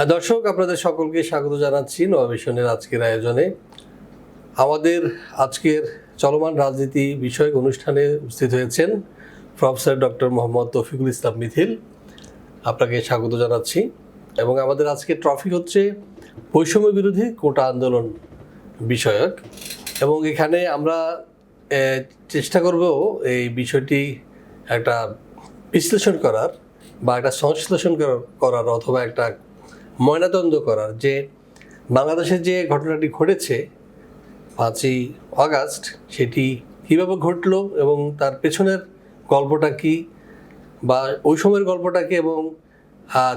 দর্শক, আপনাদের সকলকে স্বাগত জানাচ্ছি নবাবিশনের আজকের আয়োজনে। আমাদের আজকের চলমান রাজনীতি বিষয়ক অনুষ্ঠানে উপস্থিত হয়েছেন প্রফেসর ডক্টর মোহাম্মদ তৌফিকুল ইসলাম মিথিল। আপনাকে স্বাগত জানাচ্ছি। এবং আমাদের আজকের টপিক হচ্ছে বৈষম্য বিরোধী কোটা আন্দোলন বিষয়ক। এবং এখানে আমরা চেষ্টা করব এই বিষয়টি একটা বিশ্লেষণ করার বা একটা সংশ্লেষণ করার অথবা একটা ময়নাতদন্ত করার, যে বাংলাদেশে যে ঘটনাটি ঘটেছে 5ই আগস্ট, সেটি কীভাবে ঘটলো এবং তার পেছনের গল্পটা কী, বা ওই সময়ের গল্পটা কী এবং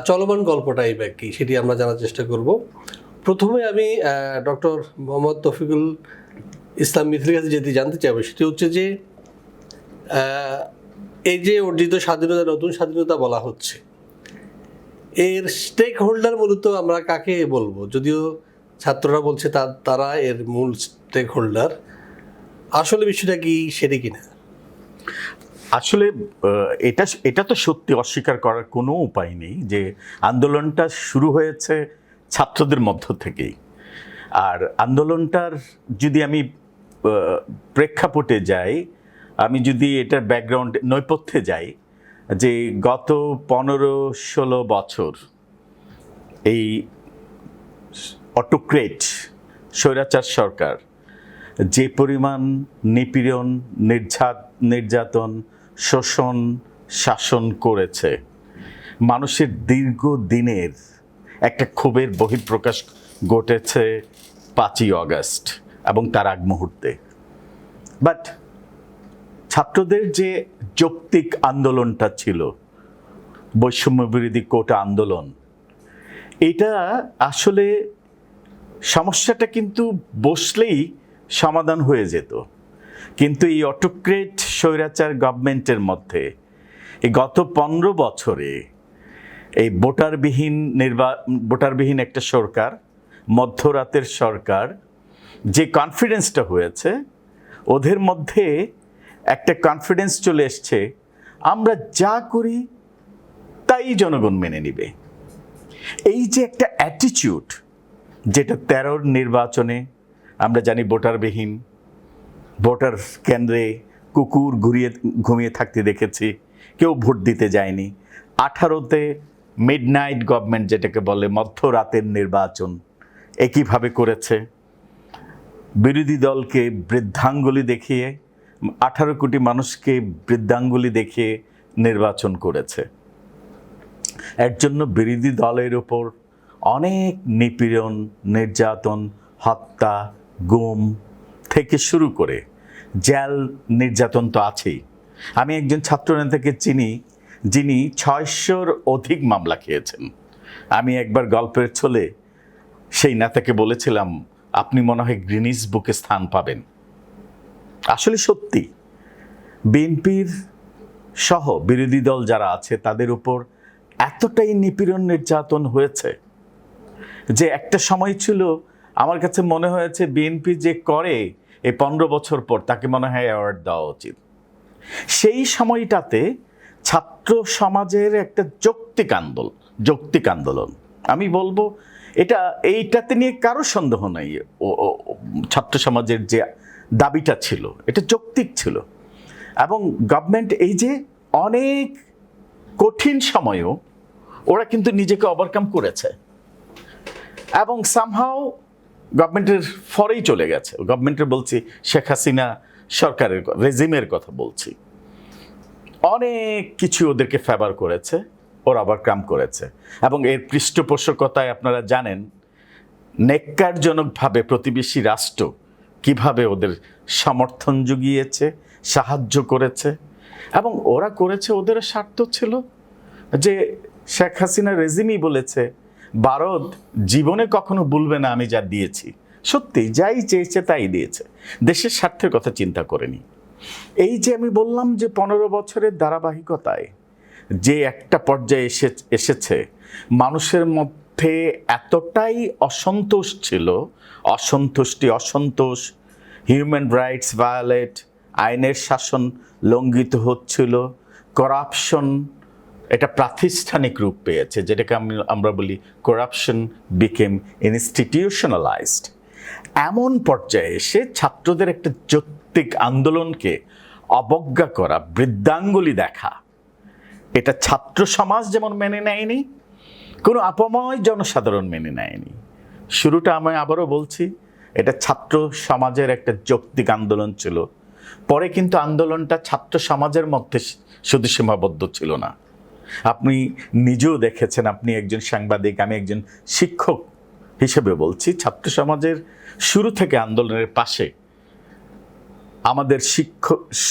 চলমান গল্পটাই বা কী, সেটি আমরা জানার চেষ্টা করব। প্রথমে আমি ডক্টর মোহাম্মদ তৌফিকুল ইসলাম মিথিলের কাছে যেটি জানতে চাইব সেটি হচ্ছে যে এই যে অর্জিত স্বাধীনতা, নতুন স্বাধীনতা বলা হচ্ছে, এর স্টেক হোল্ডার মূলত আমরা কাকে বলবো? যদিও ছাত্ররা বলছে তারা এর মূল স্টেক হোল্ডার, আসলে বিষয়টা কি সেটা কিনা? আসলে এটা তো সত্যি, অস্বীকার করার কোনো উপায় নেই যে আন্দোলনটা শুরু হয়েছে ছাত্রদের মধ্য থেকেই। আর আন্দোলনটার যদি আমি প্রেক্ষাপটে যাই, আমি যদি এটার ব্যাকগ্রাউন্ড নৈপথ্যে যাই, যে গত 15-16 বছর এই অটোক্রেট স্বৈরাচার সরকার যে পরিমাণ নিপীড়ন, নির্যাতন, শোষণ, শাসন করেছে, মানুষের দীর্ঘদিনের একটা ক্ষোভের বহিঃপ্রকাশ ঘটেছে 5ই আগস্ট এবং তার আগ মুহূর্তে। বাট ছাত্রদের যে যৌক্তিক আন্দোলনটা ছিল, বৈষম্য বিরোধী কোটা আন্দোলন, এটা আসলে সমস্যাটা কিন্তু বসলেই সমাধান হয়ে যেত। কিন্তু এই অটোক্রেট স্বৈরাচার গভর্নমেন্টের মধ্যে এই গত 15 বছরে এই ভোটারবিহীন একটা সরকার, মধ্যরাতের সরকার, যে কনফিডেন্সটা হয়েছে, ওদের মধ্যে একটা কনফিডেন্স চলে এসছে, আমরা যা করি তাই জনগণ মেনে নিবে। এই যে একটা অ্যাটিটিউড, যেটা 13 নির্বাচনে আমরা জানি ভোটারবিহীন, ভোটার কেন্দ্রে কুকুর ঘুমিয়ে থাকতে দেখেছি, কেউ ভোট দিতে যায়নি। 18তে মিডনাইট গভর্নমেন্ট, যেটাকে বলে মধ্যরাতের নির্বাচন, একইভাবে করেছে। বিরোধী দলকে বৃদ্ধাঙ্গুলি দেখিয়ে, 18 কোটি মানুষকে বৃদ্ধাঙ্গুলি দেখিয়ে নির্বাচন করেছে। এর জন্য বিরোধী দলের উপর অনেক নিপীড়ন, নির্যাতন, হত্যা, গুম থেকে শুরু করে জেল নির্যাতন তো আছেই। আমি একজন ছাত্রনেতাকে চিনি যিনি 600-র অধিক মামলা খেয়েছেন। আমি একবার গল্পের ছলে সেই নেতাকে বলেছিলাম, আপনি মনে হয় গ্রিনিস বুকে স্থান পাবেন। আসলে সত্যি, বিএনপির সহ বিরোধী দল যারা আছে তাদের উপর এতটাই নিপীড়ন, নির্যাতন হয়েছে যে একটা সময় ছিল আমার কাছে মনে হয়েছে বিএনপি যে করে এই 15 বছর পর তাকে মনে হয় অ্যাওয়ার্ড দেওয়া উচিত। সেই সময়টাতে ছাত্র সমাজের একটা যৌক্তিক আন্দোলন, আমি বলবো এইটাতে নিয়ে কারো সন্দেহ নাই। ছাত্র সমাজের যে দাবিটা ছিল, এটা যৌক্তিক ছিল। এবং গভর্নমেন্ট এই যে অনেক কঠিন সময়েও ওরা কিন্তু নিজেকে ওভারকাম করেছে এবং সামহাও গভর্নমেন্টের ফরেই চলে গেছে। গভর্নমেন্টের বলছি, শেখ হাসিনা সরকারের রেজিমের কথা বলছি, অনেক কিছু ওদেরকে ফেভার করেছে, ওরা ওভারকাম করেছে। এবং এর পৃষ্ঠপোষকতায় আপনারা জানেন নেক্কারজনকভাবে প্রতিবেশী রাষ্ট্র কিভাবে ওদের সমর্থন জুগিয়েছে, সাহায্য করেছে। এবং ওরা করেছে, ওদের স্বার্থ ছিল যে শেখ হাসিনা রেজিমই বলেছে, ভারত জীবনে কখনো ভুলবে না আমি যা দিয়েছি। সত্যি, যাই চেয়েছে তাই দিয়েছে, দেশের স্বার্থের কথা চিন্তা করেনি। এই যে আমি বললাম যে 15 বছরের ধারাবাহিকতায় যে একটা পর্যায়ে এসেছে, মানুষের মধ্যে এতটাই অসন্তোষ ছিল, অসন্তোষ, হিউম্যান রাইটস ভায়োলেট, আইনের শাসন লঙ্ঘিত হচ্ছিল, করাপশন এটা প্রাতিষ্ঠানিক রূপ পেয়েছে, যেটাকে আমরা বলি করাপশন বিকেম ইনস্টিটিউশনালাইজড। এমন পর্যায়ে এসে ছাত্রদের একটা যৌক্তিক আন্দোলনকে অবজ্ঞা করা, বৃদ্ধাঙ্গুলি দেখা, এটা ছাত্র সমাজ যেমন মেনে নেয়নি, কোনো আপময় জনসাধারণ মেনে নেয়নি। শুরুটা আমি আবারও বলছি, এটা ছাত্র সমাজের একটা যৌক্তিক আন্দোলন ছিল। পরে কিন্তু আন্দোলনটা ছাত্র সমাজের মধ্যে শুধু সীমাবদ্ধ ছিল না। আপনি নিজেও দেখেছেন, আপনি একজন সাংবাদিক, আমি একজন শিক্ষক হিসেবে বলছি, ছাত্র সমাজের শুরু থেকে আন্দোলনের পাশে আমাদের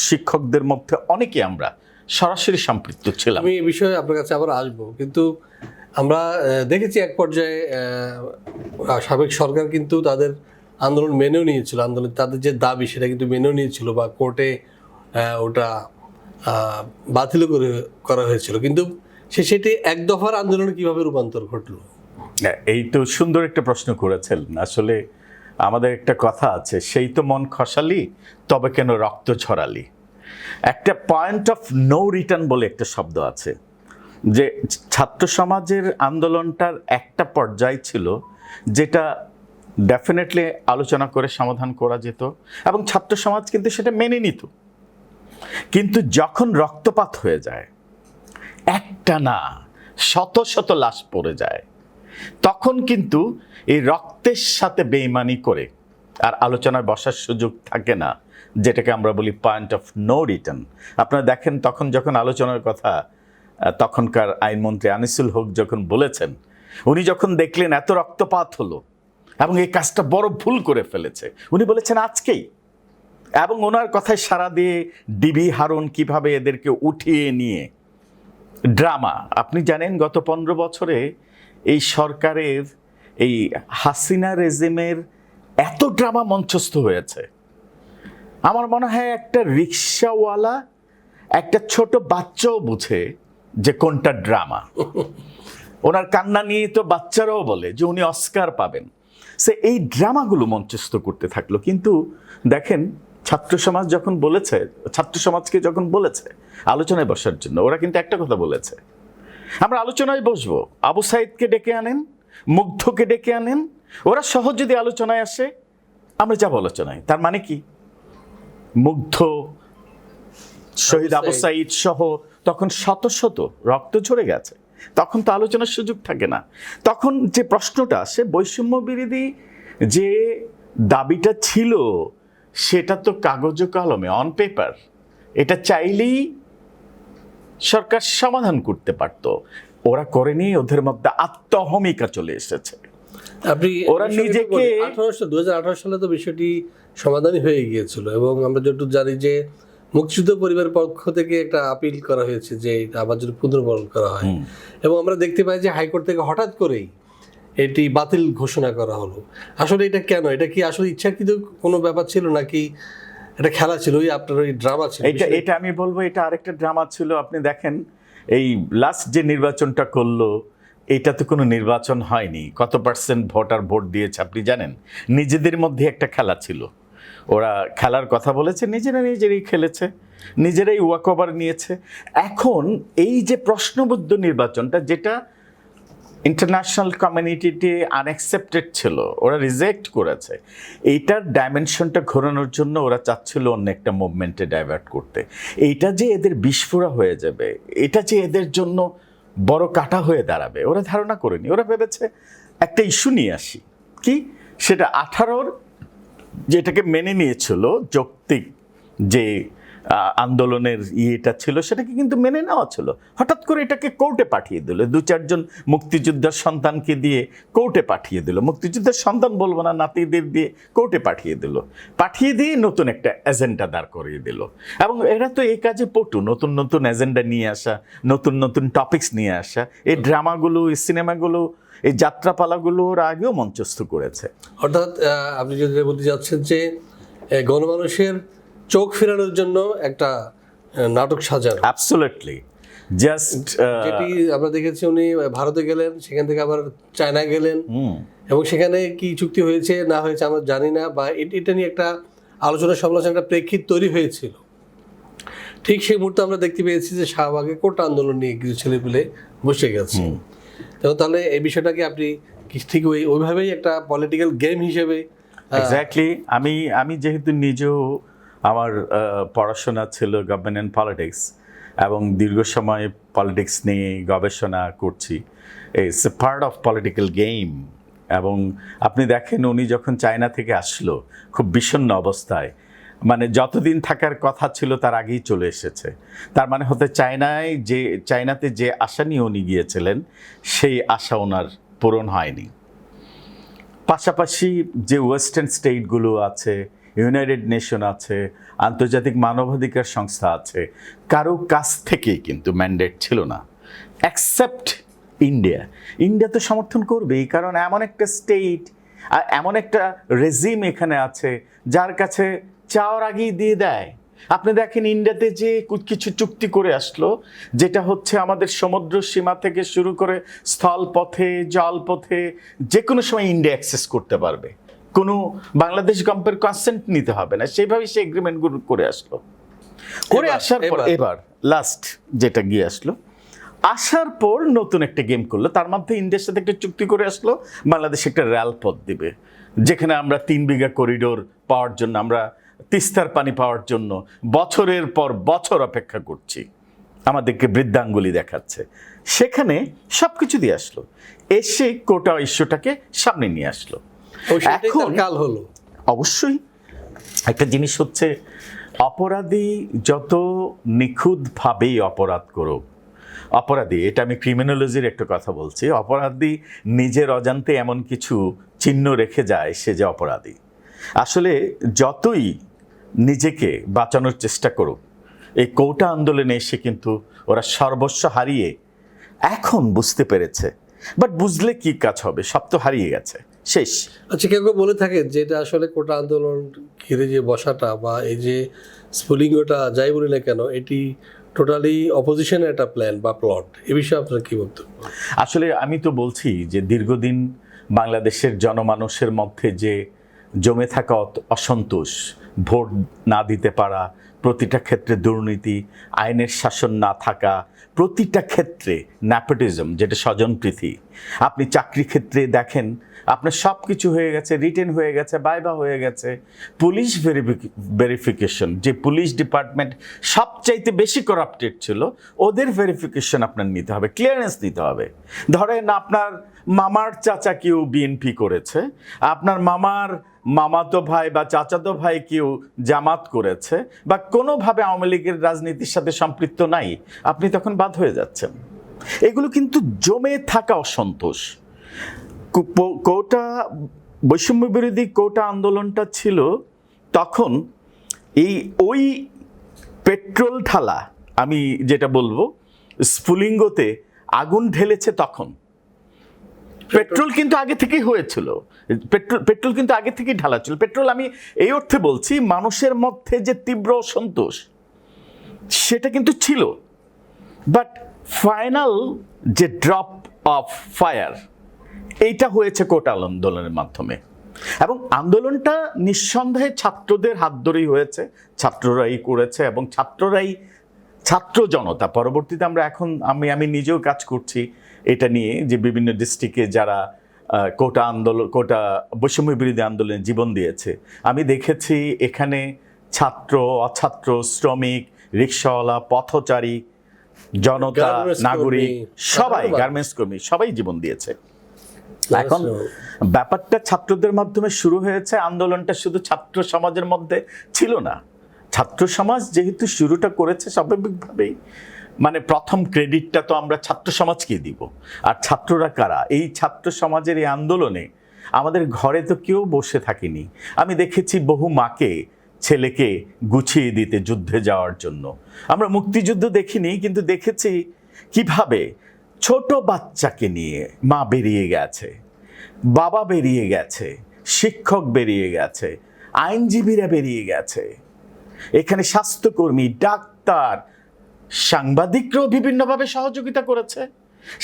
শিক্ষকদের মধ্যে অনেকে আমরা সরাসরি সম্পৃক্ত ছিলাম। আমি এই বিষয়ে আপনার কাছে আবার আসবো, কিন্তু আমরা দেখেছি এক পর্যায়ে সাবেক সরকার কিন্তু তাদের আন্দোলন মেনেও নিয়েছিল, আন্দোলন তাদের যে দাবি সেটা কিন্তু মেনেও নিয়েছিল, বা কোর্টে ওটা বাতিল করা হয়েছিল, কিন্তু সেটি এক দফার আন্দোলনে কিভাবে রূপান্তর ঘটলো? এই তো সুন্দর একটা প্রশ্ন করেছেন। আসলে আমাদের একটা কথা আছে, সেই তো মন খসালি তবে কেন রক্ত ঝরালি। একটা পয়েন্ট অফ নো রিটার্ন বলে একটা শব্দ আছে, যে ছাত্র সমাজের আন্দোলনটার একটা পর্যায় ছিল যেটা ডেফিনেটলি আলোচনা করে সমাধান করা যেত, এবং ছাত্র সমাজ কিন্তু সেটা মেনে নিত। কিন্তু যখন রক্তপাত হয়ে যায়, একটা না শত শত লাশ পড়ে যায়, তখন কিন্তু এই রক্তের সাথে বেইমানি করে আর আলোচনায় বসার সুযোগ থাকে না, যেটাকে আমরা বলি পয়েন্ট অফ নো রিটার্ন। আপনারা দেখেন, তখন যখন আলোচনার কথা তখনকার আইনমন্ত্রী আনিসুল হক যখন বলেছেন, উনি যখন দেখলেন এত রক্তপাত হলো এবং এই কাজটা বড় ভুল করে ফেলেছে, উনি বলেছেন আজকেই। এবং ওনার কথায় সাড়া দিয়ে ডিবি হারুন কিভাবে এদেরকে উঠিয়ে নিয়ে ড্রামা, আপনি জানেন গত 15 বছরে এই সরকারের এই হাসিনা রেজিমের এত ড্রামা মঞ্চস্থ হয়েছে। আমার মনে হয় একটা রিক্সাওয়ালা, একটা ছোট বাচ্চাও বুঝে যে কোনটা ড্রামা। ওনার কান্না নিয়ে তো বাচ্চারাও বলে যে উনি অস্কার পাবেন। সে এই ড্রামাগুলো মঞ্চস্থ করতে থাকলো। কিন্তু দেখেন, ছাত্র সমাজ যখন বলেছে, ছাত্র সমাজকে যখন বলেছে আলোচনায় বসার জন্য, ওরা কিন্তু একটা কথা বলেছে, আমরা আলোচনায় বসবো, আবু সাইদকে ডেকে আনেন, মুগ্ধকে ডেকে আনেন, ওরা সহজ যদি আলোচনায় আসে আমরা যাবো আলোচনায়। তার মানে কি, মুগ্ধ, শহীদ আবু সাইদ সহ তখন শত শত রক্ত ঝরে গেছে, তখন তো আলোচনার সুযোগ থাকে না। তখন যে প্রশ্নটা আসে, বৈষম্য বিরোধী যে দাবিটা ছিল সেটা তো কাগজে কলমে, অন পেপার, এটা চাইলেই সরকার সমাধান করতে পারত। ওরা করেনি, ওদের মধ্যে আত্মহমিকা চলে এসেছে। আপনি ওরা নিজেকে 2018 সালে তো বিষয়টি সমাধানই হয়ে গিয়েছিল, এবং আমরা যতটুকু জানি যে মুক্তিযুদ্ধ পরিবারের পক্ষ থেকে একটা আপিল করা হয়েছে যে এটা আবার যদি পুনর্বহাল করা হয়, এবং আমরা দেখতে পাই যে হাইকোর্ট থেকে হঠাৎ করেই এটি বাতিল ঘোষণা করা হলো। আসলে এটা কেন? এটা কি আসলে ইচ্ছাকৃত কোনো ব্যাপার ছিল, নাকি এটা খেলা ছিল, ওই আপনার ওই ড্রামা ছিল? এটা আমি বলবো এটা আরেকটা ড্রামা ছিল। আপনি দেখেন, এই লাস্ট যে নির্বাচনটা করলো, এটা তো কোনো নির্বাচন হয়নি। কত % ভোটার ভোট দিয়েছে আপনি জানেন? নিজেদের মধ্যে একটা খেলা ছিল, ওরা খেলার কথা বলেছে, নিজেরাই খেলেছে, নিজেরাই ওয়াক ওভার নিয়েছে। এখন এই যে প্রশ্নবদ্ধ নির্বাচনটা, যেটা ইন্টারন্যাশনাল কমিউনিটিতে আনএক্সেপ্টেড ছিল, ওরা রিজেক্ট করেছে, এইটার ডাইমেনশনটা ঘোরানোর জন্য ওরা চাচ্ছিল অন্য একটা মুভমেন্টে ডাইভার্ট করতে। এইটা যে এদের বিস্ফোরা হয়ে যাবে, এটা যে এদের জন্য বড় কাটা হয়ে দাঁড়াবে, ওরা ধারণা করেনি। ওরা ভেবেছে একটা ইস্যু নিয়ে আসি, কি সেটা 18-র যেটাকে মেনে নিয়েছিল, যৌক্তিক যে আন্দোলনের ইয়েটা ছিল, সেটাকে কিন্তু মেনে নেওয়া ছিল। হঠাৎ করে এটাকে কোর্টে পাঠিয়ে দিল, 2-4 মুক্তিযোদ্ধার সন্তানকে দিয়ে কোর্টে পাঠিয়ে দিল। মুক্তিযোদ্ধার সন্তান বলবো না, নাতিদের দিয়ে কোর্টে পাঠিয়ে দিল। পাঠিয়ে দিয়ে নতুন একটা এজেন্ডা দাঁড় করিয়ে দিল। এবং এরা তো এই কাজে পটু, নতুন নতুন এজেন্ডা নিয়ে আসা, নতুন নতুন টপিকস নিয়ে আসা। এই ড্রামাগুলো, এই সিনেমাগুলো, এই যাত্রাপালাগুলো ওরা আগেও মঞ্চস্থ করেছে। অর্থাৎ আপনি যদি বলতে যাচ্ছেন যে গণমানুষের চোখ ফেরানোর জন্য একটা নাটক সাজানো। অ্যাবসলিউটলি, জাস্ট যেটি আমরা দেখেছি, উনি ভারতে গেলেন, সেখান থেকে আবার চায়না গেলেন, এবং সেখানে কি চুক্তি হয়েছে না হয়েছে আমরা জানি না, বা এটা নিয়ে একটা আলোচনা সমালোচনা, একটা প্রেক্ষিত তৈরি হয়েছিল। ঠিক সেই মুহূর্তে আমরা দেখতে পেয়েছি যে শাহবাগে কোটা আন্দোলন নিয়ে কিছু ছেলেপিলে বসে গেছে। এবং তাহলে এই বিষয়টাকে আপনি ঠিক ওইভাবেই একটা পলিটিক্যাল গেম হিসেবে এক্স্যাক্টলি। আমি যেহেতু নিজেও আমার পড়াশোনা ছিল গভর্নমেন্ট অ্যান্ড পলিটিক্স এবং দীর্ঘ সময় পলিটিক্স নিয়ে গবেষণা করছি, it's a part of political game. এবং আপনি দেখেন উনি যখন চায়না থেকে আসলো খুব বিষণ্ণ অবস্থায়, মানে যতদিন থাকার কথা ছিল তার আগেই চলে এসেছে। তার মানে হতে চায়নাতে যে আশা নিয়ে উনি গিয়েছিলেন সেই আশা ওনার পূরণ হয়নি। পাশাপাশি যে ওয়েস্টার্ন স্টেটগুলো আছে, ইউনাইটেড নেশন আছে, আন্তর্জাতিক মানবাধিকার সংস্থা আছে, কারো কাছ থেকেই কিন্তু ম্যান্ডেট ছিল না, অ্যাকসেপ্ট ইন্ডিয়া। ইন্ডিয়া তো সমর্থন করবেই, কারণ এমন একটা স্টেট আর এমন একটা রেজিম এখানে আছে যার কাছে চাওয়ার আগেই দিয়ে দেয়। আপনি দেখেন ইন্ডিয়াতে যে কিছু চুক্তি করে আসলো, যেটা হচ্ছে আমাদের সমুদ্র সীমা থেকে শুরু করে স্থলপথে, জলপথে যে কোনো সময় ইন্ডিয়া অ্যাক্সেস করতে পারবে, কোনো বাংলাদেশ গভর্নমেন্টের কনসেন্ট নিতে হবে না। সেইভাবেই সে এগ্রিমেন্টগুলো করে আসলো। করে আসার পর এবার লাস্ট যেটা গিয়ে আসলো, আসার পর নতুন একটা গেম করলো। তার মধ্যে ইন্ডিয়ার সাথে একটা চুক্তি করে আসলো, বাংলাদেশ একটা রেলপথ দিবে, যেখানে আমরা 3 বিঘা করিডোর পাওয়ার জন্য, আমরা তিস্তার পানি পাওয়ার জন্য বছরের পর বছর অপেক্ষা করছি, আমাদেরকে বৃদ্ধাঙ্গুলি দেখাচ্ছে। সেখানে সব কিছু দিয়ে আসলো, এসে কোটা ইস্যুটাকে সামনে নিয়ে আসলো। এখন কাল হলো। অবশ্যই একটা জিনিস হচ্ছে, অপরাধী যত নিখুঁতভাবেই অপরাধ করুক, অপরাধী, এটা আমি ক্রিমিনোলজির একটা কথা বলছি, অপরাধী নিজের অজান্তে এমন কিছু চিহ্ন রেখে যায় সে যে অপরাধী। আসলে যতই নিজেকে বাঁচানোর চেষ্টা করুক, এই কোটা আন্দোলনে এসে কিন্তু ওরা সর্বস্ব হারিয়ে এখন বুঝতে পেরেছে। বাট বুঝলে কি কাজ হবে, সব তো হারিয়ে গেছে, শেষ। আচ্ছা, কেউ কেউ বলে থাকেন যে এটা আসলে কোটা আন্দোলন ঘিরে যে বসাটা বা এই যে স্ফুলিঙ্গটা যাই বলি না কেন, এটি টোটালি অপোজিশনের একটা প্ল্যান বা প্লট। এ বিষয়ে আপনার কি বক্তব্য? আসলে আমি তো বলছি যে দীর্ঘদিন বাংলাদেশের জনমানুষের মধ্যে যে জমে থাকা অসন্তোষ, ভোট না দিতে পারা, প্রতিটা ক্ষেত্রে দুর্নীতি, আইনের শাসন না থাকা, প্রতিটা ক্ষেত্রে নেপোটিজম, যেটা স্বজনপ্রীতি। আপনি চাকরি ক্ষেত্রে দেখেন, আপনার সব কিছু হয়ে গেছে, রিটেন হয়ে গেছে, বাইবা হয়ে গেছে, পুলিশ ভেরিফিকেশন, যে পুলিশ ডিপার্টমেন্ট সবচাইতে বেশি করাপ্টেড ছিল, ওদের ভেরিফিকেশন আপনার নিতে হবে, ক্লিয়ারেন্স নিতে হবে। ধরেন আপনার মামার চাচা কেউ বিএনপি করেছে, আপনার মামার মামাতো ভাই বা চাচাতো ভাই কেউ জামাত করেছে, বা কোনোভাবে আওয়ামী লীগের রাজনীতির সাথে সম্পৃক্ত নাই, আপনি তখন বাদ হয়ে যাচ্ছেন। এগুলো কিন্তু জমে থাকা অসন্তোষ। কোটা বৈষম্য বিরোধী কোটা আন্দোলনটা ছিল তখন ওই পেট্রোল ঢালা, আমি যেটা বলবো স্ফুলিঙ্গতে আগুন ঢেলেছে তখন। পেট্রোল কিন্তু আগে থেকেই হয়েছিল, পেট্রোল কিন্তু আগে থেকেই ঢালা ছিল। পেট্রোল আমি এই অর্থে বলছি, মানুষের মধ্যে যে তীব্র অসন্তোষ সেটা কিন্তু ছিল, বাট ফাইনাল যে ড্রপ অফ ফায়ার এইটা হয়েছে কোটা আন্দোলনের মাধ্যমে। এবং আন্দোলনটা নিঃসন্দেহে ছাত্রদের হাত ধরেই হয়েছে, ছাত্ররাই করেছে, এবং ছাত্র জনতা পরবর্তীতে আমরা এখন আমি নিজেও কাজ করছি এটা নিয়ে, যে বিভিন্ন ডিস্ট্রিক্টে যারা কোটা বৈষম্য বিরোধী আন্দোলনে জীবন দিয়েছে, আমি দেখেছি এখানে ছাত্র, অছাত্র, শ্রমিক, রিক্সাওয়ালা, পথচারী, জনতা, নাগরিক, সবাই, গার্মেন্টস কর্মী, সবাই জীবন দিয়েছে। এখন ব্যাপারটা ছাত্রদের মাধ্যমে শুরু হয়েছে, আন্দোলনটা শুধু ছাত্র সমাজের মধ্যে ছিল না। ছাত্র সমাজ যেহেতু শুরুটা করেছে, স্বাভাবিকভাবেই মানে প্রথম ক্রেডিটটা তো আমরা ছাত্র সমাজকেই দিব। আর ছাত্ররা কারা? এই ছাত্র সমাজের এই আন্দোলনে আমাদের ঘরে তো কেউ বসে থাকেনি। আমি দেখেছি বহু মাকে ছেলেকে গুছিয়ে দিতে যুদ্ধে যাওয়ার জন্য। আমরা মুক্তিযুদ্ধ দেখিনি, কিন্তু দেখেছি কিভাবে ছোট বাচ্চাকে নিয়ে মা বেরিয়ে গেছে, বাবা বেরিয়ে গেছে, শিক্ষক বেরিয়ে গেছে, আইনজীবীরা বেরিয়ে গেছে, এখানে স্বাস্থ্যকর্মী, ডাক্তার, সাংবাদিকরাও বিভিন্নভাবে সহযোগিতা করেছে।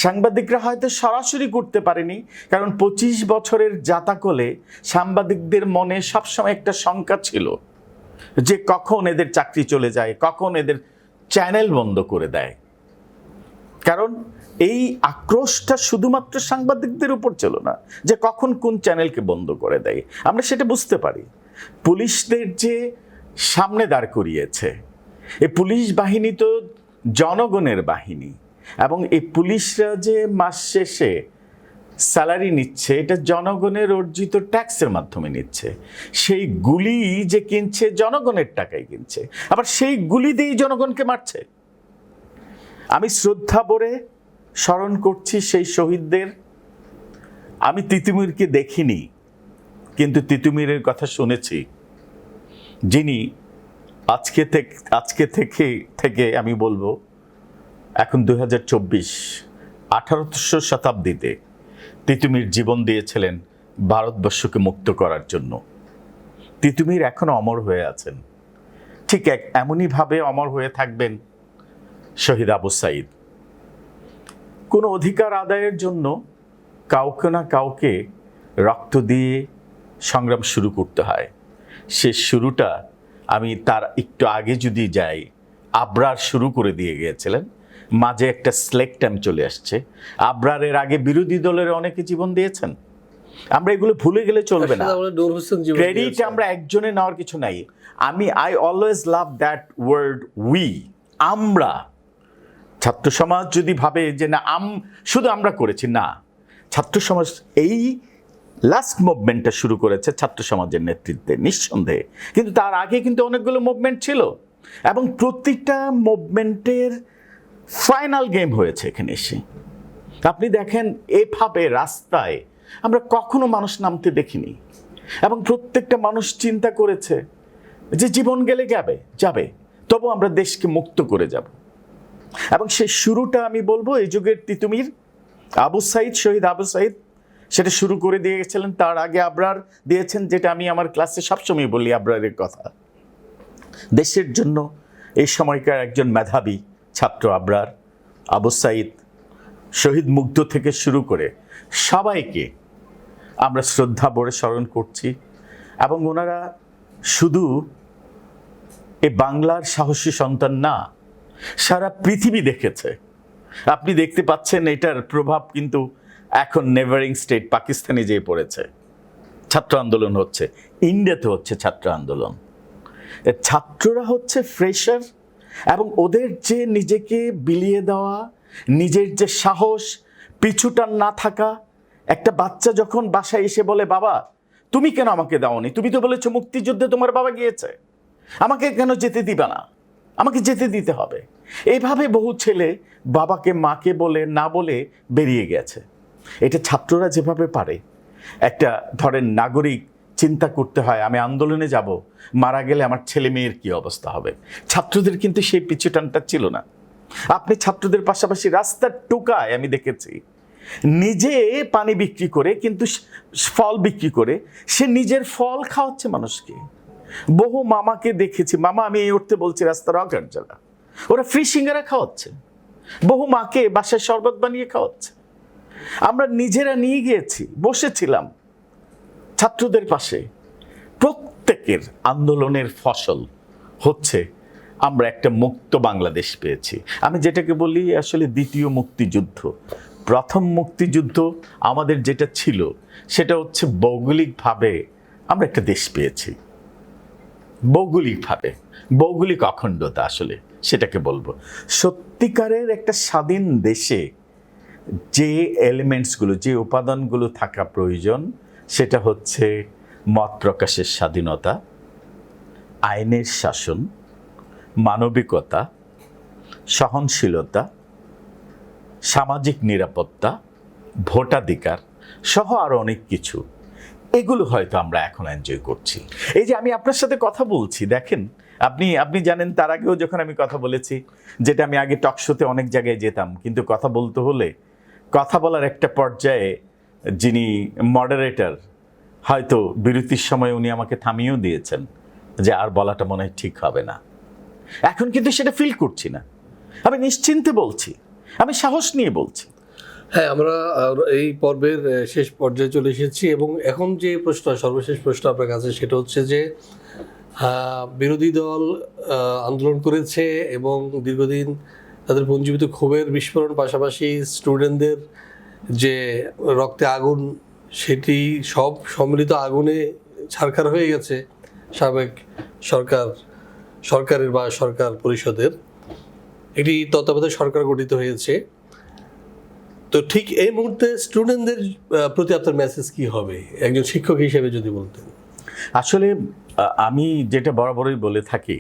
সাংবাদিকরা হয়তো সরাসরি করতে পারেনি, কারণ 25 বছরের জাতাকলে সাংবাদিকদের মনে সবসময় একটা শঙ্কা ছিল যে কখন এদের চাকরি চলে যায়, কখন এদের চ্যানেল বন্ধ করে দেয়। কারণ এই আক্রোশটা শুধুমাত্র সাংবাদিকদের উপর ছিল না, যে কখন কোন চ্যানেলকে বন্ধ করে দেয়। আমরা সেটা বুঝতে পারি। পুলিশদের যে সামনে দাঁড় করিয়েছে, এই পুলিশ বাহিনী তো জনগণের বাহিনী, এবং এই পুলিশরা যে মাস শেষে স্যালারি নিচ্ছে, এটা জনগণের অর্জিত ট্যাক্সের মাধ্যমে নিচ্ছে। সেই গুলি যে কিনছে জনগণের টাকায় কিনছে, আবার সেই গুলি দিয়েই জনগণকে মারছে। আমি শ্রদ্ধা ভরে স্মরণ করছি সেই শহীদদের। আমি তিতুমিরকে দেখিনি, কিন্তু তিতুমিরের কথা শুনেছি, যিনি আজকে থেকে আমি বলবো, এখন 2024, 1800 শতাব্দীতে তিতুমির জীবন দিয়েছিলেন ভারতবর্ষকে মুক্ত করার জন্য। তিতুমির এখনো অমর হয়ে আছেন, ঠিক এমনইভাবে অমর হয়ে থাকবেন শহীদ আবু সাঈদ। কোনো অধিকার আদায়ের জন্য কাউকে না কাউকে রক্ত দিয়ে সংগ্রাম শুরু করতে হয়। সে শুরুটা আমি তার একটু আগে যদি যাই, আবরার শুরু করে দিয়ে গিয়েছিলেন, মাঝে একটা স্লেক টাইম চলে আসছে। আবরারের আগে বিরোধী দলের অনেকে জীবন দিয়েছেন, আমরা এগুলো ভুলে গেলে চলবে না। ক্রেডিট আমরা একজনে নেওয়ার কিছু নাই। I always love that word we, আমরা। ছাত্র সমাজ যদি ভাবে যে না শুধু আমরা করেছি, না, ছাত্র সমাজ এই লাস্ট মুভমেন্টটা শুরু করেছে ছাত্র সমাজের নেতৃত্বে নিঃসন্দেহে, কিন্তু তার আগে কিন্তু অনেকগুলো মুভমেন্ট ছিল, এবং প্রতিটা মুভমেন্টের ফাইনাল গেম হয়েছে এখানে এসে। আপনি দেখেন, এভাবে রাস্তায় আমরা কখনো মানুষ নামতে দেখিনি, এবং প্রত্যেকটা মানুষ চিন্তা করেছে যে জীবন গেলে যাবে, তবু আমরা দেশকে মুক্ত করে যাব। এবং সেই শুরুটা আমি বলবো এই যুগের তিতুমির আবু সাঈদ, শহীদ আবু সাঈদ সেটা শুরু করে দিয়ে গেছিলেন। তার আগে আবরার দিয়েছেন, যেটা আমি আমার ক্লাসে সবসময় বলি আবরারের কথা। দেশের জন্য এই সময়কার একজন মেধাবী ছাত্র আবরার, আবু সাঈদ, শহীদ মুগ্ধ থেকে শুরু করে সবাইকে আমরা শ্রদ্ধা ভরে স্মরণ করছি। এবং ওনারা শুধু এ বাংলার সাহসী সন্তান না, সারা পৃথিবী দেখেছে। আপনি দেখতে পাচ্ছেন এটার প্রভাব কিন্তু এখন নেভারিং স্টেট পাকিস্তানে যেয়ে পড়েছে। ছাত্র আন্দোলন হচ্ছে, ইন্ডিয়াতে হচ্ছে ছাত্র আন্দোলন। ছাত্ররা হচ্ছে ফ্রেশার, এবং ওদের যে নিজেকে বিলিয়ে দেওয়া, নিজের যে সাহস, পিছুটান না থাকা। একটা বাচ্চা যখন বাসায় এসে বলে, বাবা তুমি কেন আমাকে দাওনি, তুমি তো বলেছো মুক্তিযুদ্ধে তোমার বাবা গিয়েছে, আমাকে কেন যেতে দিবা না, আমাকে যেতে দিতে হবে। এইভাবে বহু ছেলে বাবাকে মাকে বলে না বলে বেরিয়ে গেছে। এটা ছাত্ররা যেভাবে পারে, একটা ধরেন নাগরিক চিন্তা করতে হয়, আমি আন্দোলনে যাব, মারা গেলে আমার ছেলে মেয়ের কি অবস্থা হবে। ছাত্রদের কিন্তু সেই পিছুটানটা ছিল না। আপনি ছাত্রদের পাশাপাশি রাস্তার টোকায় আমি দেখেছি, নিজে পানি বিক্রি করে, কিন্তু ফল বিক্রি করে সে নিজের ফল খাওয়াচ্ছে মানুষকে। বহু মামাকে দেখেছি, মামা আমি এই উঠতে বলছি রাস্তার অগার যারা, ওরা ফ্রি সিঙ্গারা খাওয়াচ্ছে। বহু মাকে বাসায় শরবত বানিয়ে খাওয়াচ্ছে। আমরা নিজেরা নিয়ে গিয়েছি, বসেছিলাম ছাত্রদের পাশে। প্রত্যেকের আন্দোলনের ফসল হচ্ছে আমরা একটা মুক্ত বাংলাদেশ পেয়েছি। আমি যেটাকে বলি আসলে দ্বিতীয় মুক্তিযুদ্ধ। প্রথম মুক্তিযুদ্ধ আমাদের যেটা ছিল সেটা হচ্ছে ভৌগোলিকভাবে আমরা একটা দেশ পেয়েছি, ভৌগোলিক অখণ্ডতা, আসলে সেটাকে বলবো। সত্যিকারের একটা স্বাধীন দেশে যে এলিমেন্টসগুলো, যে উপাদানগুলো থাকা প্রয়োজন, সেটা হচ্ছে মত প্রকাশের স্বাধীনতা, আইনের শাসন, মানবিকতা, সহনশীলতা, সামাজিক নিরাপত্তা, ভোটাধিকার সহ আরো অনেক কিছু। এগুলো হয়তো আমরা এখন এনজয় করছি। এই যে আমি আপনার সাথে কথা বলছি, দেখেন আপনি জানেন, তার আগেও যখন আমি কথা বলেছি, যেটা আমি আগে টক শোতে অনেক জায়গায় যেতাম, কিন্তু কথা বলতে হলে কথা বলার একটা পর্যায়ে যিনি মডারেটর, হয়তো বিরতির সময় উনি আমাকে থামিয়েও দিয়েছেন যে আর বলাটা মনে হয় ঠিক হবে না। এখন কিন্তু সেটা ফিল করছি না, আমি নিশ্চিন্তে বলছি, আমি সাহস নিয়ে বলছি। হ্যাঁ, আমরা এই পর্বের শেষ পর্যায়ে চলে এসেছি, এবং এখন যে প্রশ্ন, সর্বশেষ প্রশ্ন আপনার কাছে, সেটা হচ্ছে যে বিরোধী দল আন্দোলন করেছে এবং দীর্ঘদিন তাদের পুঞ্জীবিত ক্ষোভের বিস্ফোরণ, পাশাপাশি স্টুডেন্টদের যে রক্তে আগুন, সেটি সব সম্মিলিত আগুনে ছারখার হয়ে গেছে সাবেক সরকারের বা সরকার পরিষদের। একটি তত্ত্বাবধায়ক সরকার গঠিত হয়েছে। তো ঠিক এই মুহূর্তে স্টুডেন্টদের প্রতি আপনার মেসেজ কি হবে একজন শিক্ষক হিসেবে যদি বলতেন? আসলে আমি যেটা বরাবরই বলে থাকি,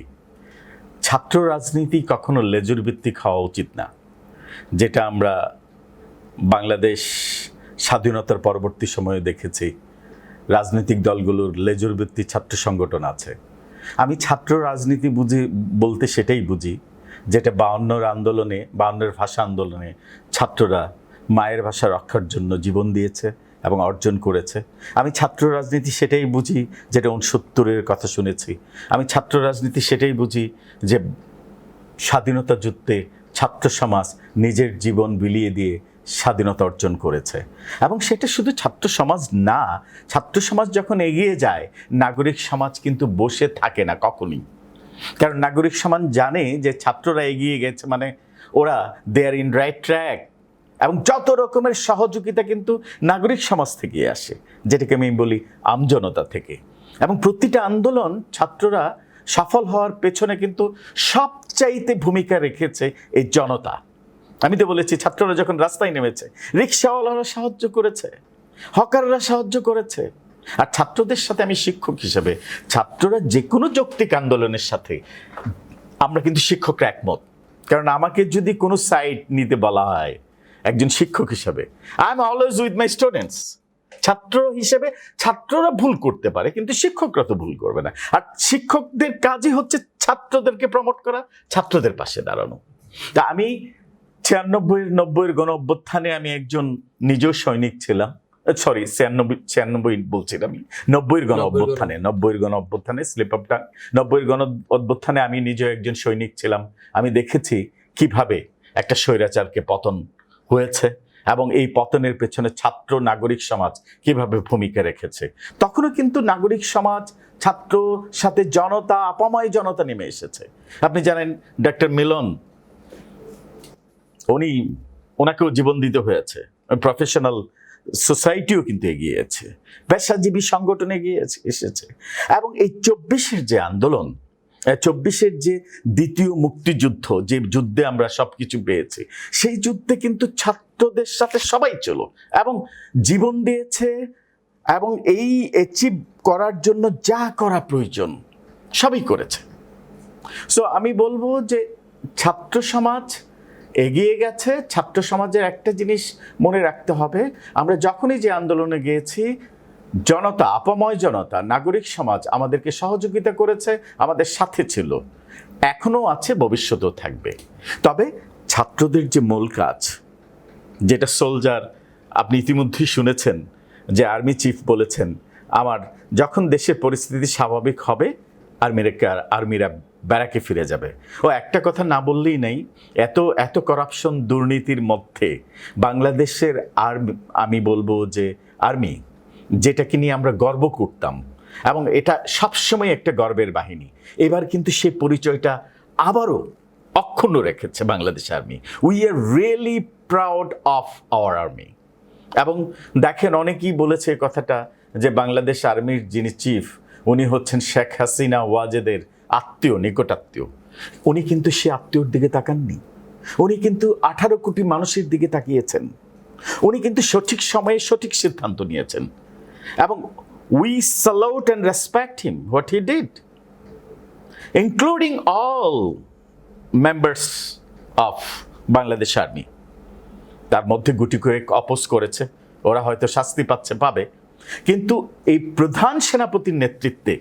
ছাত্র রাজনীতি কখনো লেজুর ভিত্তিক হওয়া উচিত না। যেটা আমরা বাংলাদেশ স্বাধীনতার পরবর্তী সময়ে দেখেছি, রাজনৈতিক দলগুলোর লেজুর ভিত্তিক ছাত্র সংগঠন আছে। আমি ছাত্র রাজনীতি বলতে সেটাই বুঝি যেটা 52 আন্দোলনে, 52 ভাষা আন্দোলনে ছাত্ররা মায়ের ভাষা রক্ষার জন্য জীবন দিয়েছে এবং অর্জন করেছে। আমি ছাত্র রাজনীতি সেটাই বুঝি যেটা 69-এর কথা শুনেছি। আমি ছাত্র রাজনীতি সেটাই বুঝি যে স্বাধীনতা যুদ্ধে ছাত্র সমাজ নিজের জীবন বিলিয়ে দিয়ে স্বাধীনতা অর্জন করেছে। এবং সেটা শুধু ছাত্র সমাজ না, ছাত্র সমাজ যখন এগিয়ে যায়, নাগরিক সমাজ কিন্তু বসে থাকে না কখনই। কারণ নাগরিক সমাজ জানে যে ছাত্ররা এগিয়ে গেছে মানে ওরা দে আর ইন রাইট ট্র্যাক, এবং যত রকমের সহযোগিতা কিন্তু নাগরিক সমাজ থেকে আসে, যেটাকে আমি বলি আমজনতা থেকে। এবং প্রতিটা আন্দোলন ছাত্ররা সফল হওয়ার পেছনে কিন্তু সবচাইতে ভূমিকা রেখেছে এই জনতা। আমি তো বলেছি, ছাত্ররা যখন রাস্তায় নেমেছে, রিক্সাওয়ালারা সাহায্য করেছে, হকাররা সাহায্য করেছে। আর ছাত্রদের সাথে আমি শিক্ষক হিসেবে, ছাত্ররা যে কোনো যৌক্তিক আন্দোলনের সাথে আমরা কিন্তু শিক্ষকরা একমত। কারণ আমাকে যদি কোনো সাইড নিতে বলা হয় একজন শিক্ষক হিসেবে, I am always with my students. ছাত্র হিসেবে ছাত্ররা ভুল করতে পারে, কিন্তু শিক্ষকরা তো ভুল করবে না। আর শিক্ষকদের কাজই হচ্ছে ছাত্রদেরকে প্রমোট করা, ছাত্রদের পাশে দাঁড়ানো। তা আমি 96-90 গণ অভ্যুত্থানে আমি একজন নিজেও সৈনিক ছিলাম। সরি, 96 বলছিলাম আমি, 90 গণ অভ্যুত্থানে স্লিপ অফ টাং, 90 গণ অভ্যুত্থানে আমি নিজেও একজন সৈনিক ছিলাম। আমি দেখেছি কিভাবে একটা স্বৈরাচারকে পতন হয়েছে এবং এই পতনের পেছনে ছাত্র নাগরিক সমাজ কিভাবে ভূমিকা রেখেছে। তখনও কিন্তু নাগরিক সমাজ, ছাত্র সাথে জনতা, আপাময় জনতা নেমে এসেছে। আপনি জানেন ডক্টর মিলন, ওনাকেও জীবন দিতে হয়েছে। প্রফেশনাল সোসাইটিও কিন্তু এগিয়েছে, পেশাজীবী সংগঠন এগিয়ে এসেছে। এবং এই 24-এর যে আন্দোলন, 24-এর যে দ্বিতীয় মুক্তিযুদ্ধ, যে যুদ্ধে আমরা সবকিছু পেয়েছি, সেই যুদ্ধে কিন্তু ছাত্রদের সাথে সবাই ছিল এবং জীবন দিয়েছে, এবং এই অ্যাচিভ করার জন্য যা করা প্রয়োজন সবই করেছে। সো আমি বলবো যে ছাত্র সমাজ এগিয়ে গেছে। ছাত্র সমাজের একটা জিনিস মনে রাখতে হবে, আমরা যখনই যে আন্দোলনে গিয়েছি, জনতা, আপাময় জনতা, নাগরিক সমাজ আমাদেরকে সহযোগিতা করেছে, আমাদের সাথে ছিল, এখনও আছে, ভবিষ্যতেও থাকবে। তবে ছাত্রদের যে মূল কাজ, যেটা সোলজার, আপনি ইতিমধ্যেই শুনেছেন যে আর্মি চিফ বলেছেন, আমার যখন দেশের পরিস্থিতি স্বাভাবিক হবে আর্মিরা ব্যারাকে ফিরে যাবে। ও একটা কথা না বললেই নেই, এত করাপশন, দুর্নীতির মধ্যে বাংলাদেশের আমি বলবো যে আর্মি, যেটাকে নিয়ে আমরা গর্ব করতাম এবং এটা সবসময় একটা গর্বের বাহিনী, এবার কিন্তু সেই পরিচয়টা আবারও অক্ষুণ্ণ রেখেছে Bangladesh army. We are really proud of our army. এবং দেখেন, অনেকেই বলেছে কথাটা যে বাংলাদেশ আর্মির যিনি চিফ, উনি হচ্ছেন শেখ হাসিনা ওয়াজেদের আত্মীয়, নিকটাত্মীয়। উনি কিন্তু সে আত্মীয়র দিকে তাকাননি, উনি কিন্তু 18 কোটি মানুষের দিকে তাকিয়েছেন। উনি কিন্তু সঠিক সময়ে সঠিক সিদ্ধান্ত নিয়েছেন এবং we salute and respect him what he did, including all members of Bangladesh army. তার মধ্যে গুটি কয়েক অপোজ করেছে, ওরা হয়তো শাস্তি পাবে, কিন্তু এই প্রধান সেনাপতির নেতৃত্বে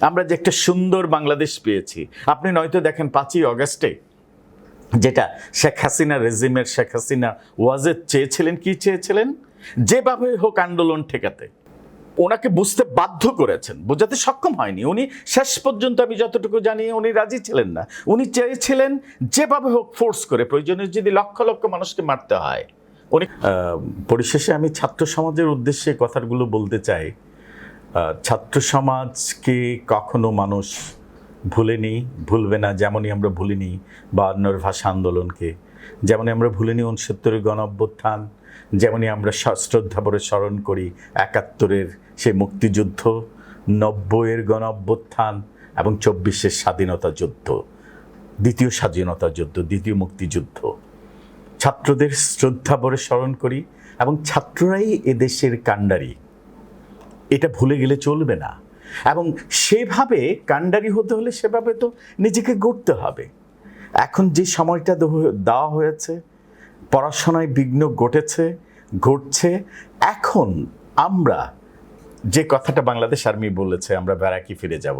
আমরা যে একটা সুন্দর বাংলাদেশ পেয়েছি। আপনি নয়তো দেখেন 5ই অগস্টে যেটা শেখ হাসিনা রেজিমের, শেখ হাসিনা ওয়াজেদ চেয়েছিলেন যেভাবে হোক আন্দোলন ঠেকাতে, ওনাকে বুঝতে বাধ্য করেছেন, বোঝাতে সক্ষম হয়নি। উনি শেষ পর্যন্ত, আমি যতটুকু জানি, উনি রাজি ছিলেন না। উনি চেয়েছিলেন যেভাবে হোক ফোর্স করে, প্রয়োজনে যদি লক্ষ লক্ষ মানুষকে মারতে হয়। উনি পরিশেষে আমি ছাত্র সমাজের উদ্দেশ্যে কথাগুলো বলতে চাই, ছাত্র সমাজকে কখনো মানুষ ভুলেনি, ভুলবে না। যেমনই আমরা ভুলিনি 52 ভাষা আন্দোলনকে, যেমনই আমরা ভুলিনি 69-এর গণ অভ্যুত্থান, যেমনই আমরা শ্রদ্ধাভরে স্মরণ করি 71-এর সেই মুক্তিযুদ্ধ, 90-এর গণ অভ্যুত্থান এবং 24-এর স্বাধীনতা যুদ্ধ, দ্বিতীয় স্বাধীনতা যুদ্ধ, দ্বিতীয় মুক্তিযুদ্ধ। ছাত্রদের শ্রদ্ধাভরে স্মরণ করি এবং ছাত্ররাই এদেশের কাণ্ডারি, এটা ভুলে গেলে চলবে না। এবং সেভাবে কাণ্ডারি হতে হলে সেভাবে তো নিজেকে গড়তে হবে। এখন যে সময়টা দেওয়া হয়েছে, পড়াশোনায় বিঘ্ন ঘটছে। এখন আমরা যে কথাটা বাংলাদেশ আর্মি বলেছে, আমরা ব্যারাকি ফিরে যাব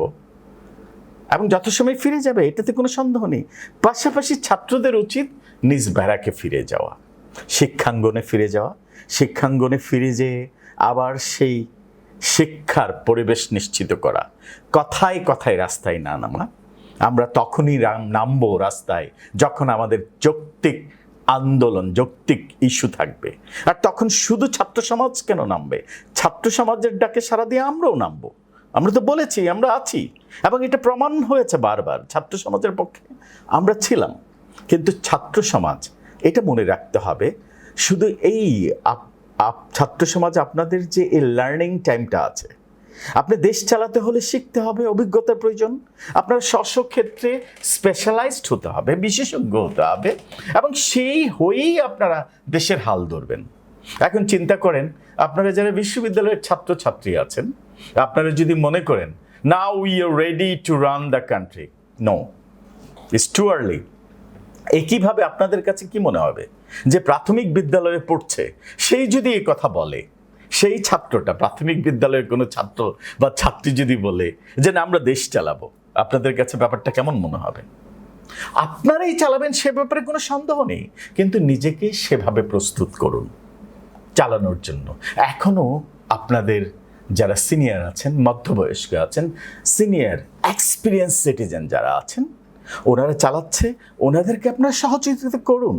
এবং যত সময় ফিরে যাবে এটাতে কোনো সন্দেহ নেই। পাশাপাশি ছাত্রদের উচিত নিজ ব্যারাকে ফিরে যাওয়া, শিক্ষাঙ্গনে ফিরে যাওয়া, শিক্ষাঙ্গনে ফিরে যেয়ে আবার সেই শিক্ষার পরিবেশ নিশ্চিত করা। কথায় কথায় রাস্তায় না নামা। আমরা তখনই নামবো রাস্তায় যখন আমাদের যৌক্তিক আন্দোলন, যৌক্তিক ইস্যু থাকবে। আর তখন শুধু ছাত্র সমাজ কেন নামবে, ছাত্র সমাজের ডাকে সাড়া দিয়ে আমরাও নামবো। আমরা তো বলেছি আমরা আছি এবং এটা প্রমাণ হয়েছে বারবার, ছাত্র সমাজের পক্ষে আমরা ছিলাম। কিন্তু ছাত্র সমাজ, এটা মনে রাখতে হবে, শুধু এই ছাত্র সমাজ আপনাদের যে এই লার্নিং টাইমটা আছে, আপনি দেশ চালাতে হলে শিখতে হবে, অভিজ্ঞতার প্রয়োজন। আপনার স্ব ক্ষেত্রে স্পেশালাইজড হতে হবে, বিশেষজ্ঞ হতে হবে এবং সেই হয়েই আপনারা দেশের হাল ধরবেন। এখন চিন্তা করেন, আপনারা যারা বিশ্ববিদ্যালয়ের ছাত্রছাত্রী আছেন, আপনারা যদি মনে করেন now we are ready to run the country, no, it's too early. একইভাবে আপনাদের কাছে কি মনে হবে যে প্রাথমিক বিদ্যালয়ে পড়ছে সেই যদি এই কথা বলে, সেই ছাত্রটা, প্রাথমিক বিদ্যালয়ের কোনো ছাত্র বা ছাত্রী যদি বলে যে না আমরা দেশ চালাবো, আপনাদের কাছে ব্যাপারটা কেমন মনে হবে? আপনারাই চালাবেন সে ব্যাপারে কোনো সন্দেহ নেই, কিন্তু নিজেকে সেভাবে প্রস্তুত করুন চালানোর জন্য। এখনও আপনাদের যারা সিনিয়র আছেন, মধ্যবয়স্ক আছেন, সিনিয়র এক্সপিরিয়েন্স সিটিজেন যারা আছেন, ওনারা চালাচ্ছে, ওনাদেরকে আপনারা সহযোগিতা করুন।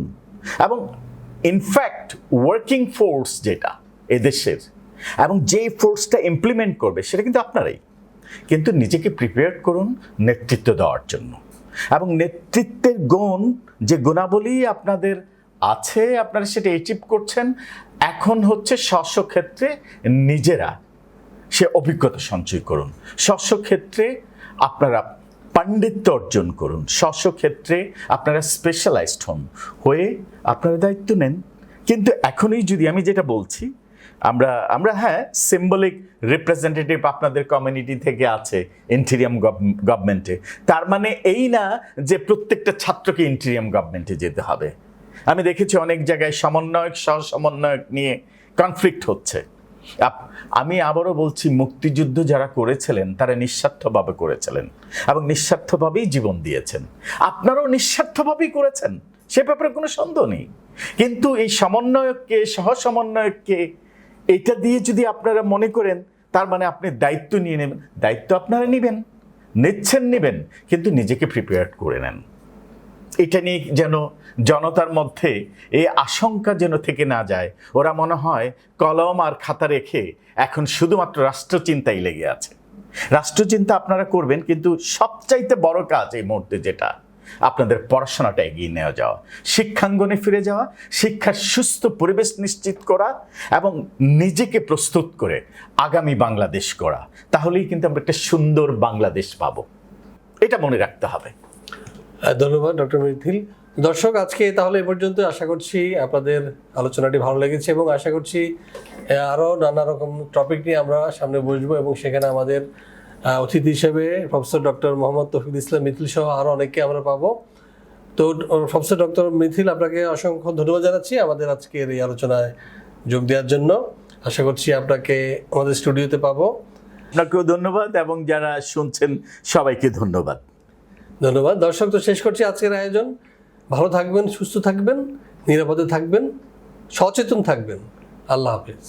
এবং ইনফ্যাক্ট ওয়ার্কিং ফোর্স যেটা এদেশের, এবং যে ফোর্সটা ইমপ্লিমেন্ট করবে সেটা কিন্তু আপনারাই। কিন্তু নিজেকে প্রিপেয়ার করুন নেতৃত্ব দেওয়ার জন্য। এবং নেতৃত্বের গুণ, যে গুণাবলী আপনাদের আছে, আপনারা সেটা অ্যাচিভ করছেন। এখন হচ্ছে স্ব ক্ষেত্রে নিজেরা সে অভিজ্ঞতা সঞ্চয় করুন, স্ব ক্ষেত্রে আপনারা পাণ্ডিত্য অর্জন করুন, স্ব ক্ষেত্রে আপনারা স্পেশালাইজড হয়ে আপনারা দায়িত্ব নেন। কিন্তু এখনই যদি আমি যেটা বলছি, আমরা হ্যাঁ সিম্বলিক রিপ্রেজেন্টেটিভ আপনাদের কমিউনিটি থেকে আছে ইন্টেরিয়াম গভর্নমেন্টে, তার মানে এই না যে প্রত্যেকটা ছাত্রকে ইন্টেরিয়াম গভর্নমেন্টে যেতে হবে। আমি দেখেছি অনেক জায়গায় সমন্বয়ক সহ সমন্বয়ক নিয়ে কনফ্লিক্ট হচ্ছে। আমি আবারও বলছি, মুক্তিযুদ্ধ যারা করেছিলেন তারা নিঃস্বার্থভাবে করেছিলেন এবং নিঃস্বার্থভাবেই জীবন দিয়েছেন। আপনারাও নিঃস্বার্থভাবেই করেছেন, সে ব্যাপারে কোনো সন্দেহ নেই। কিন্তু এই সমন্বয়ককে, সহ সমন্বয়ককে, এটা দিয়ে যদি আপনারা মনে করেন তার মানে আপনি দায়িত্ব নিয়ে নেবেন, দায়িত্ব আপনারা নিবেন, কিন্তু নিজেকে প্রিপেয়ার করে নেন। এটা নিয়ে যেন জনতার মধ্যে এই আশঙ্কা যেন থেকে না যায়, ওরা মনে হয় কলম আর খাতা রেখে এখন শুধুমাত্র রাষ্ট্রচিন্তাই লেগে আছে। রাষ্ট্রচিন্তা আপনারা করবেন, কিন্তু সবচাইতে বড় কাজ এই মুহূর্তে যেটা, আপনাদের পড়াশোনাটা এগিয়ে নেওয়া যাওয়া, শিক্ষাঙ্গনে ফিরে যাওয়া, শিক্ষার সুস্থ পরিবেশ নিশ্চিত করা এবং নিজেকে প্রস্তুত করে আগামী বাংলাদেশ গড়া। তাহলেই কিন্তু আমরা একটা সুন্দর বাংলাদেশ পাবো, এটা মনে রাখতে হবে। ধন্যবাদ ডক্টর মিথিল। দর্শক, আজকে তাহলে এ পর্যন্ত। আশা করছি আপনাদের আলোচনাটি ভালো লেগেছে এবং আশা করছি আরও নানা রকম টপিক নিয়ে আমরা সামনে বসবো এবং সেখানে আমাদের অতিথি হিসেবে প্রফেসর ডক্টর মোহাম্মদ তৌফিকুল ইসলাম মিথিল সহ আরও অনেককে আমরা পাবো। তো প্রফেসর ডক্টর মিথিল, আপনাকে অসংখ্য ধন্যবাদ জানাচ্ছি আমাদের আজকের এই আলোচনায় যোগ দেওয়ার জন্য। আশা করছি আপনাকে আমাদের স্টুডিওতে পাবো। আপনাকেও ধন্যবাদ এবং যারা শুনছেন সবাইকে ধন্যবাদ। দর্শক, তো শেষ করছি আজকের আয়োজন। ভালো থাকবেন, সুস্থ থাকবেন, নিরাপদে থাকবেন, সচেতন থাকবেন। আল্লাহ হাফেজ।